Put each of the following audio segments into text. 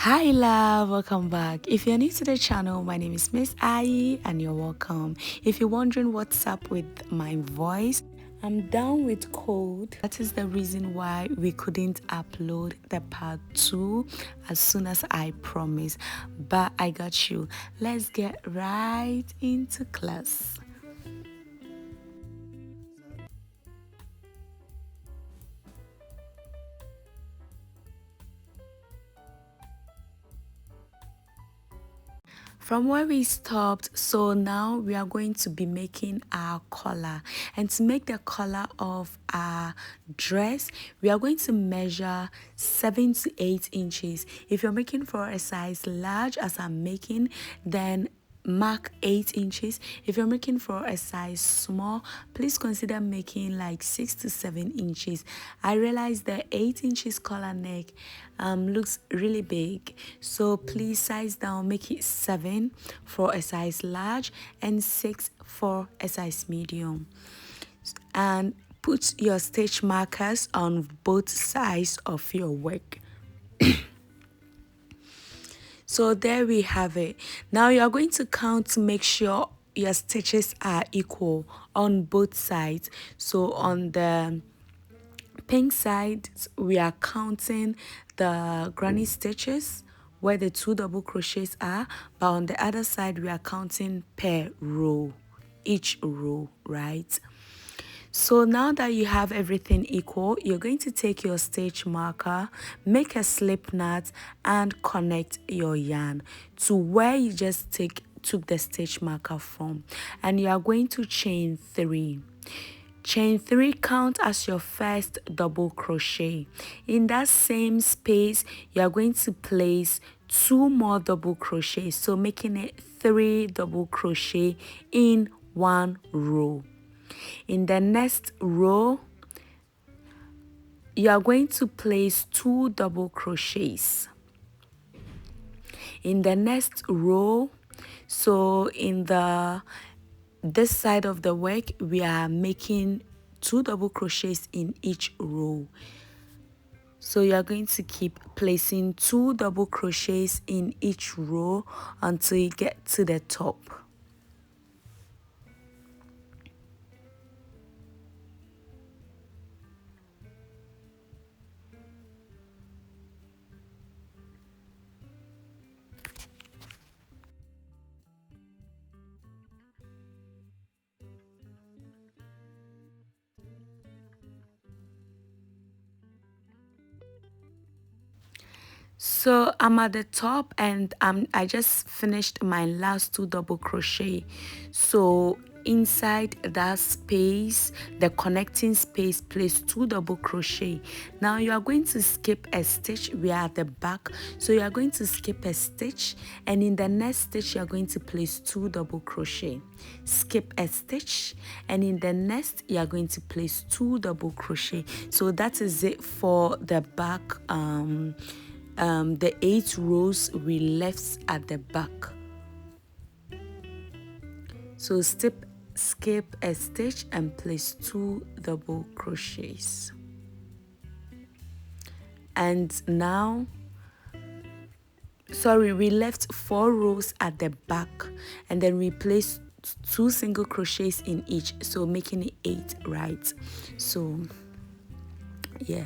Hi love, welcome back. If you're new to the channel, my name is Miss Ai and you're welcome. If you're wondering what's up with my voice, I'm down with cold. That is the reason why we couldn't upload the part 2 as soon as I promised, but I got you. Let's get right into class. From where we stopped, so now we are going to be making our collar, and to make the collar of our dress we are going to measure 7 to 8 inches. If you're making for a size large as I'm making, then mark 8 inches. If you're making for a size small, please consider making like 6 to 7 inches. I realize the 8 inches collar neck looks really big, so please size down, make it 7 for a size large and 6 for a size medium, and put your stitch markers on both sides of your work. So there we have it. Now you are going to count to make sure your stitches are equal on both sides. So on the pink side, we are counting the granny stitches where the 2 double crochets are, but on the other side we are counting per row, each row, right? So now that you have everything equal, you're going to take your stitch marker, make a slip knot and connect your yarn to where you just took the stitch marker from, and you are going to chain 3. Chain 3 count as your first double crochet. In that same space, you are going to place 2 more double crochets, so making it 3 double crochet in one row. In the next row, you are going to place 2 double crochets. In the next row, so in this side of the work, we are making 2 double crochets in each row. So you are going to keep placing 2 double crochets in each row until you get to the top. So I'm at the top and I just finished my last 2 double crochet. So inside that space, the connecting space, place 2 double crochet. Now you are going to skip a stitch. We are at the back, so you are going to skip a stitch, and in the next stitch you are going to place 2 double crochet. Skip a stitch, and in the next you are going to place 2 double crochet. So that is it for the back, the 8 rows we left at the back. So skip a stitch and place 2 double crochets. And now, sorry, we left 4 rows at the back, and then we placed 2 single crochets in each, so making it 8, right? So yeah.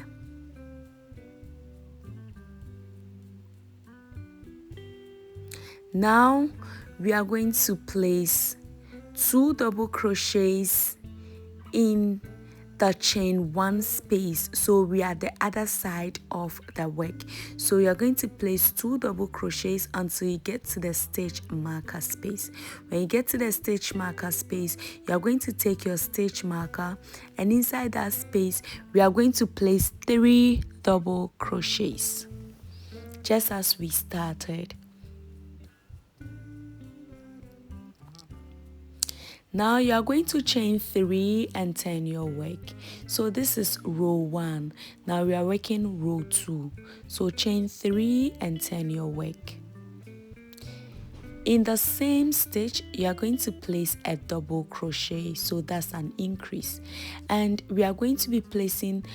Now we are going to place 2 double crochets in the chain 1 space, so we are at the other side of the work. So you are going to place 2 double crochets until you get to the stitch marker space. When you get to the stitch marker space, you are going to take your stitch marker, and inside that space we are going to place 3 double crochets, just as we started. Now you are going to chain 3 and turn your work. So this is row 1. Now we are working row 2. So chain 3 and turn your work. In the same stitch, you are going to place a double crochet, so that's an increase. And we are going to be placing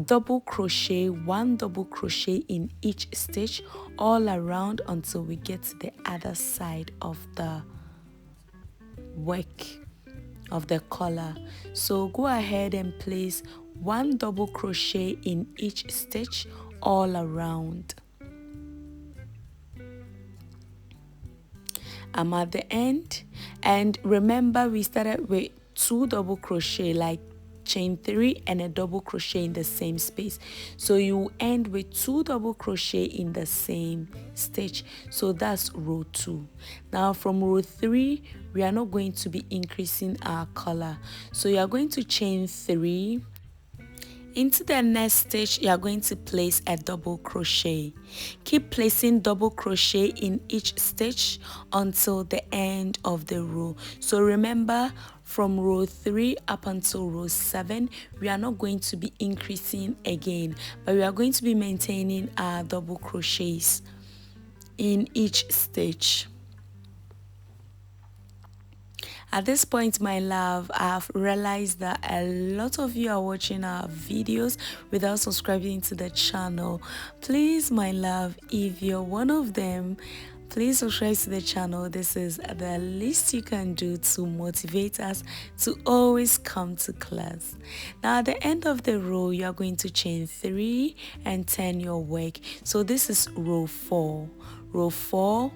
double crochet, 1 double crochet in each stitch all around until we get to the other side of the work of the collar. So go ahead and place 1 double crochet in each stitch all around. I'm at the end, and remember we started with 2 double crochet, like chain 3 and a double crochet in the same space, so you end with 2 double crochet in the same stitch. So that's row 2. Now from row 3 we are not going to be increasing our collar, so you are going to chain 3. Into the next stitch, you are going to place a double crochet. Keep placing double crochet in each stitch until the end of the row. So remember, from row 3 up until row 7, we are not going to be increasing again, but we are going to be maintaining our double crochets in each stitch. At this point, my love, I've realized that a lot of you are watching our videos without subscribing to the channel. Please, my love, if you're one of them, please subscribe to the channel. This is the least you can do to motivate us to always come to class. Now at the end of the row, you are going to chain 3 and turn your work. So this is row 4. Row 4,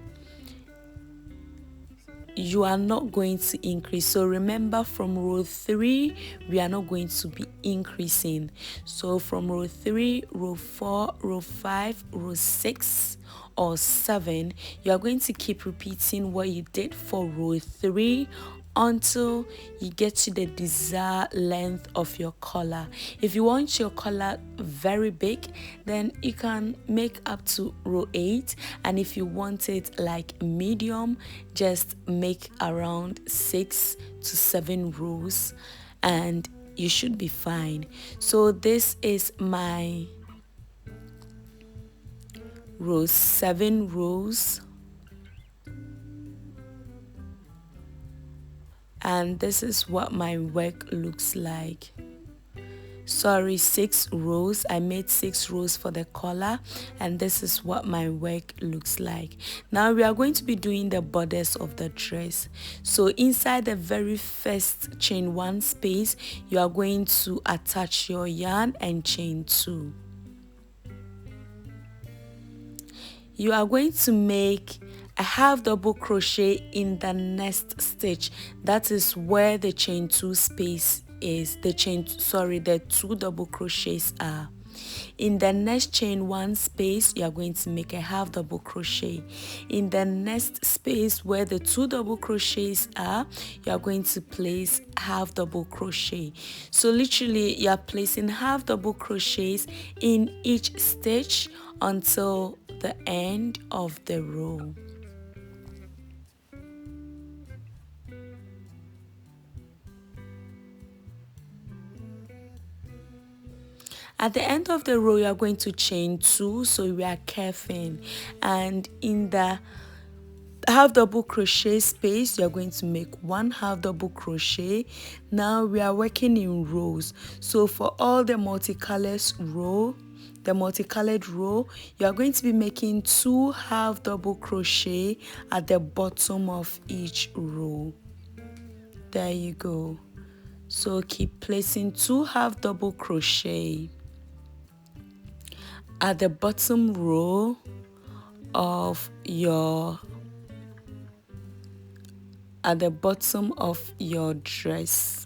you are not going to increase. So remember, from row 3 we are not going to be increasing. So from row 3, row 4, row 5, row 6 or 7, you are going to keep repeating what you did for row 3 until you get to the desired length of your collar. If you want your collar very big, then you can make up to row 8, and if you want it like medium, just make around 6 to 7 rows and you should be fine. So this is my row 7 rows, and this is what my work looks like. Sorry, 6 rows. I made 6 rows for the collar, and this is what my work looks like. Now we are going to be doing the bodice of the dress. So inside the very first chain 1 space, you are going to attach your yarn and chain 2. You are going to make a half double crochet in the next stitch. That is where the chain 2 space is. The 2 double crochets are. In the next chain 1 space, you are going to make a half double crochet. In the next space where the 2 double crochets are, you are going to place half double crochet. So literally you are placing half double crochets in each stitch until the end of the row. At the end of the row, you are going to chain 2, so we are curving, and in the half double crochet space, you are going to make 1 half double crochet. Now we are working in rows, so for all the multicolored row, you are going to be making 2 half double crochet at the bottom of each row. There you go. So keep placing 2 half double crochet at the bottom row of your dress.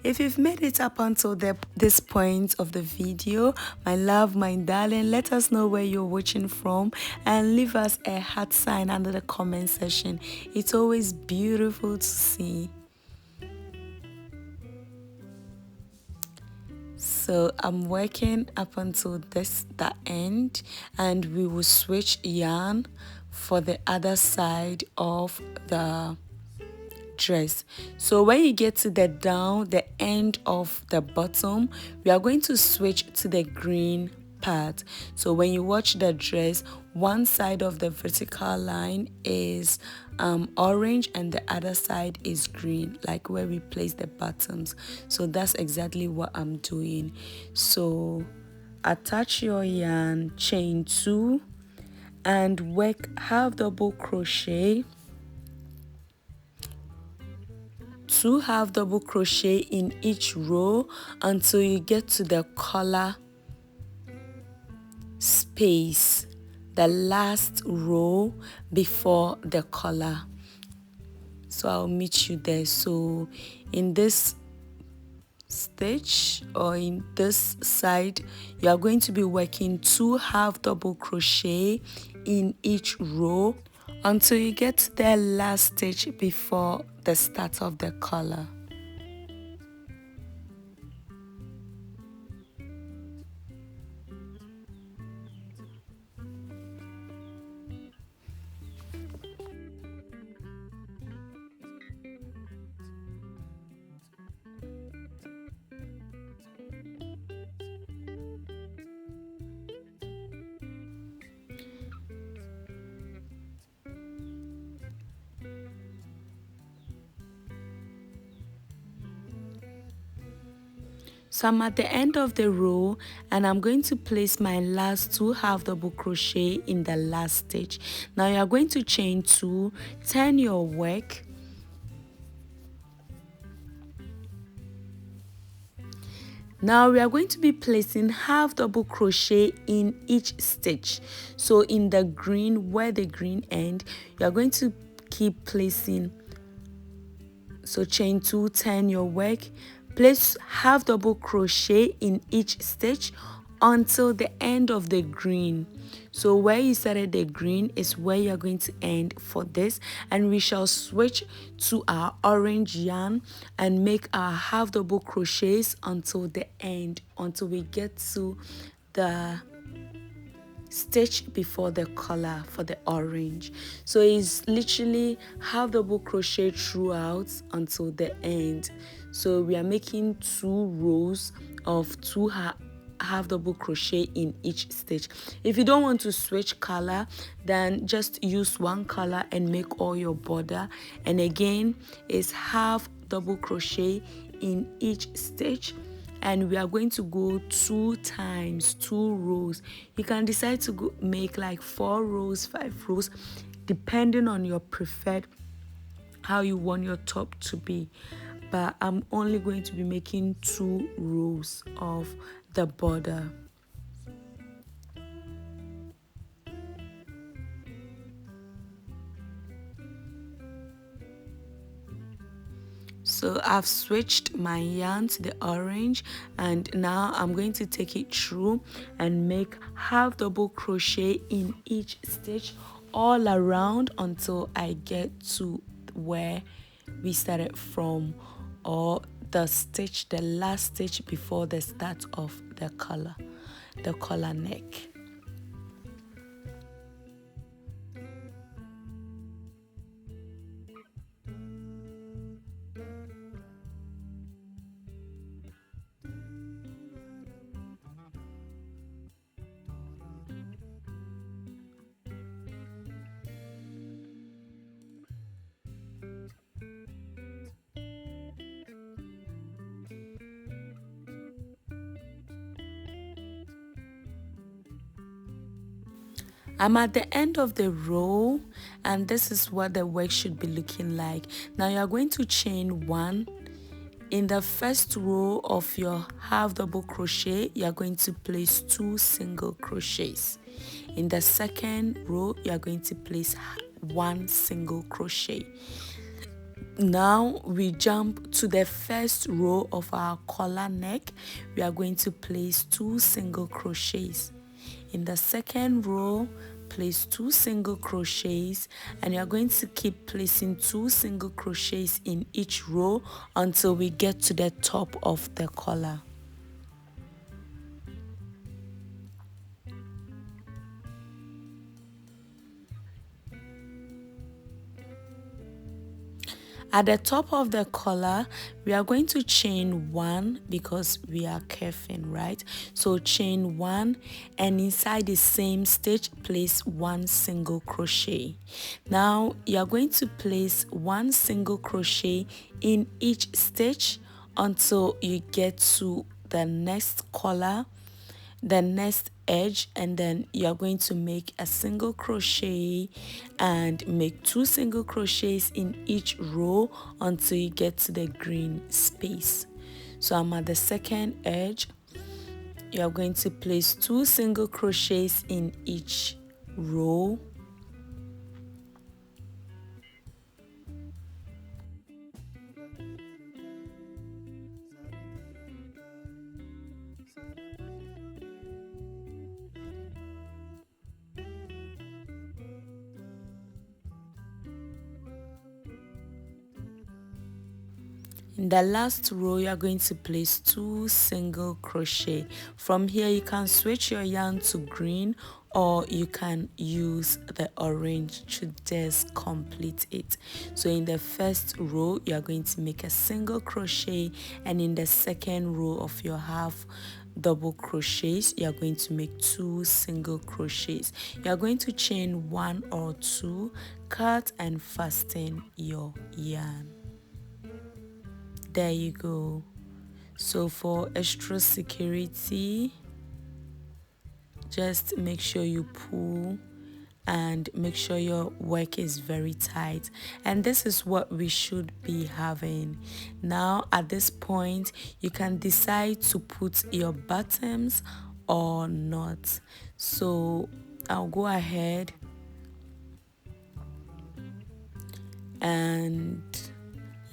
If you've made it up until this point of the video, my love, my darling, let us know where you're watching from and leave us a heart sign under the comment section. It's always beautiful to see. So I'm working up until that end, and we will switch yarn for the other side of the dress. So when you get to the end of the bottom, we are going to switch to the green part. So when you watch the dress, one side of the vertical line is orange and the other side is green, like where we place the buttons. So that's exactly what I'm doing. So attach your yarn, chain 2, and work half double crochet, 2 half double crochet in each row until you get to the collar space, the last row before the collar. So I'll meet you there. So in this stitch, or in this side, you are going to be working 2 half double crochet in each row until you get to the last stitch before the start of the collar. So I'm at the end of the row and I'm going to place my last 2 half double crochet in the last stitch. Now you are going to chain 2, turn your work. Now we are going to be placing half double crochet in each stitch. So in the green, where the green end, you are going to keep placing. So chain 2, turn your work, place half double crochet in each stitch until the end of the green. So where you started the green is where you're going to end for this, and we shall switch to our orange yarn and make our half double crochets until the end, until we get to the stitch before the collar for the orange. So it's literally half double crochet throughout until the end. So we are making 2 rows of 2 half double crochet in each stitch. If you don't want to switch color, then just use one color and make all your border. And again, it's half double crochet in each stitch, and we are going to go 2 times 2 rows. You can decide to make like 4 rows, 5 rows, depending on your preferred, how you want your top to be. But I'm only going to be making 2 rows of the border. So I've switched my yarn to the orange, and now I'm going to take it through and make half double crochet in each stitch all around until I get to where we started from, or the stitch, the last stitch before the start of the collar neck. I'm at the end of the row, and this is what the work should be looking like. Now you are going to chain 1. In the first row of your half double crochet, you are going to place 2 single crochets. In the second row, you are going to place 1 single crochet. Now we jump to the first row of our collar neck. We are going to place 2 single crochets. In the second row, place 2 single crochets, and you're going to keep placing 2 single crochets in each row until we get to the top of the collar. At the top of the collar, we are going to chain 1 because we are kerfing, right? So chain 1, and inside the same stitch place 1 single crochet. Now you are going to place 1 single crochet in each stitch until you get to the next collar, the next edge, and then you're going to make a single crochet and make 2 single crochets in each row until you get to the green space. So I'm at the second edge. You're going to place 2 single crochets in each row. In the last row, you are going to place 2 single crochet. From here, you can switch your yarn to green, or you can use the orange to just complete it. So in the first row, you are going to make a single crochet, and in the second row of your half double crochets, you are going to make 2 single crochets. You are going to chain 1 or 2, cut and fasten your yarn. There you go. So for extra security, just make sure you pull and make sure your work is very tight, and this is what we should be having. Now at this point, you can decide to put your bottoms or not. So I'll go ahead and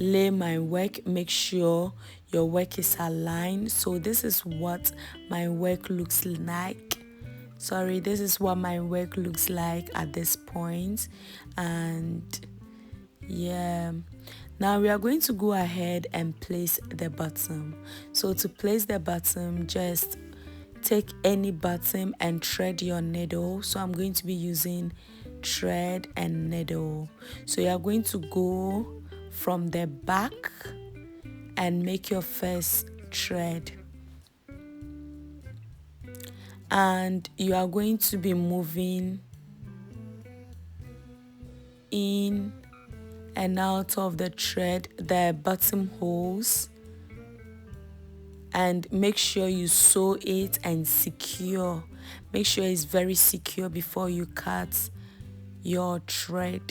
lay my work. Make sure your work is aligned. So this is what my work looks like. This is what my work looks like at this point. And yeah, now we are going to go ahead and place the bottom. So to place the bottom, just take any bottom and thread your needle. So I'm going to be using thread and needle. So you are going to go from the back and make your first thread, and you are going to be moving in and out of the thread, the bottom holes, and make sure you sew it and secure. Make sure it's very secure before you cut your thread.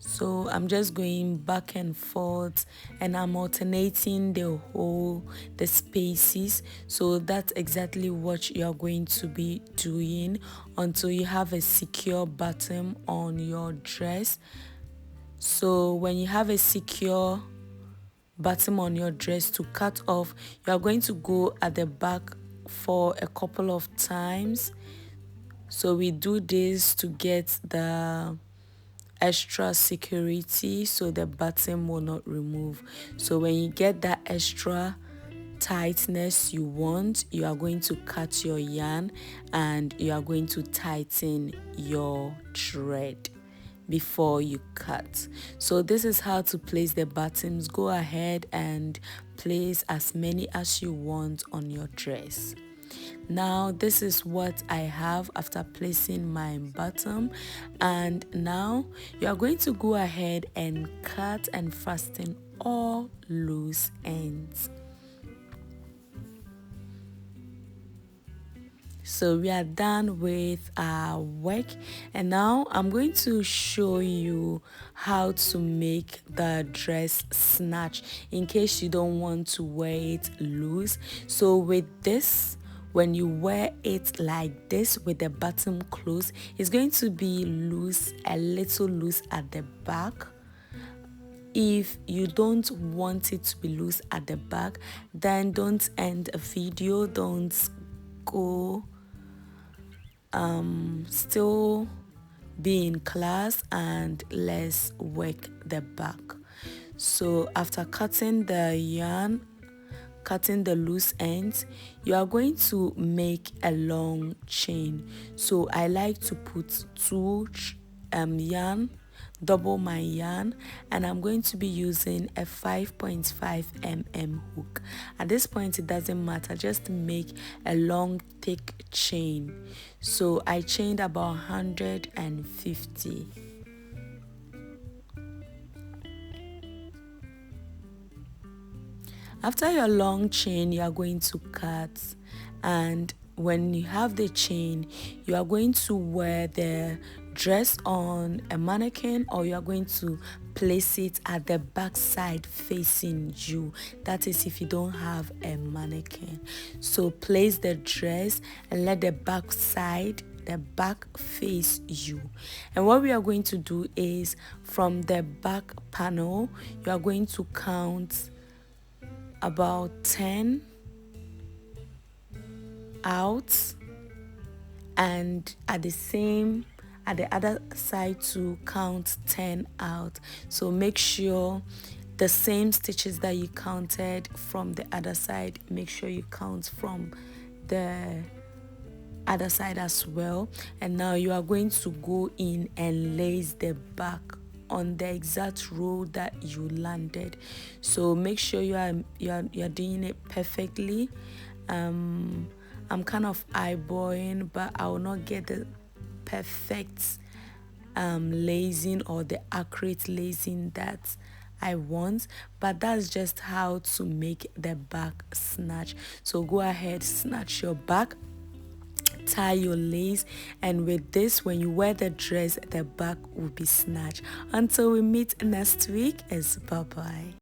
So I'm just going back and forth, and I'm alternating the spaces. So that's exactly what you're going to be doing until you have a secure bottom on your dress. So when you have a secure bottom on your dress, to cut off, you are going to go at the back for a couple of times. So we do this to get the extra security so the bottom will not remove. So when you get that extra tightness you want, you are going to cut your yarn and you are going to tighten your thread before you cut. So this is how to place the bottoms. Go ahead and place as many as you want on your dress. Now this is what I have after placing my bottom, and now you are going to go ahead and cut and fasten all loose ends. So we are done with our work, and now I'm going to show you how to make the dress snatch in case you don't want to wear it loose. So with this, when you wear it like this with the bottom closed, it's going to be loose, a little loose at the back. If you don't want it to be loose at the back, then don't end a video, don't go still be in class, and let's work the back. So after cutting the yarn, cutting the loose ends, you are going to make a long chain. So I like to put 2 yarn double my yarn, and I'm going to be using a 5.5 mm hook. At this point it doesn't matter, just make a long thick chain. So I chained about 150. After your long chain, you are going to cut, and when you have the chain, you are going to wear the dress on a mannequin, or you are going to place it at the back side facing you. That is if you don't have a mannequin. So place the dress and let the back face you. And what we are going to do is, from the back panel, you are going to count about 10 out, and at the other side to count 10 out. So make sure the same stitches that you counted from the other side, make sure you count from the other side as well. And now you are going to go in and lace the back on the exact row that you landed. So make sure you're doing it perfectly. I'm kind of eyeballing, but I will not get the perfect lacing or the accurate lacing that I want, but that's just how to make the back snatch. So go ahead, snatch your back, tie your lace, and with this, when you wear the dress, the back will be snatched. Until we meet next week, is bye bye.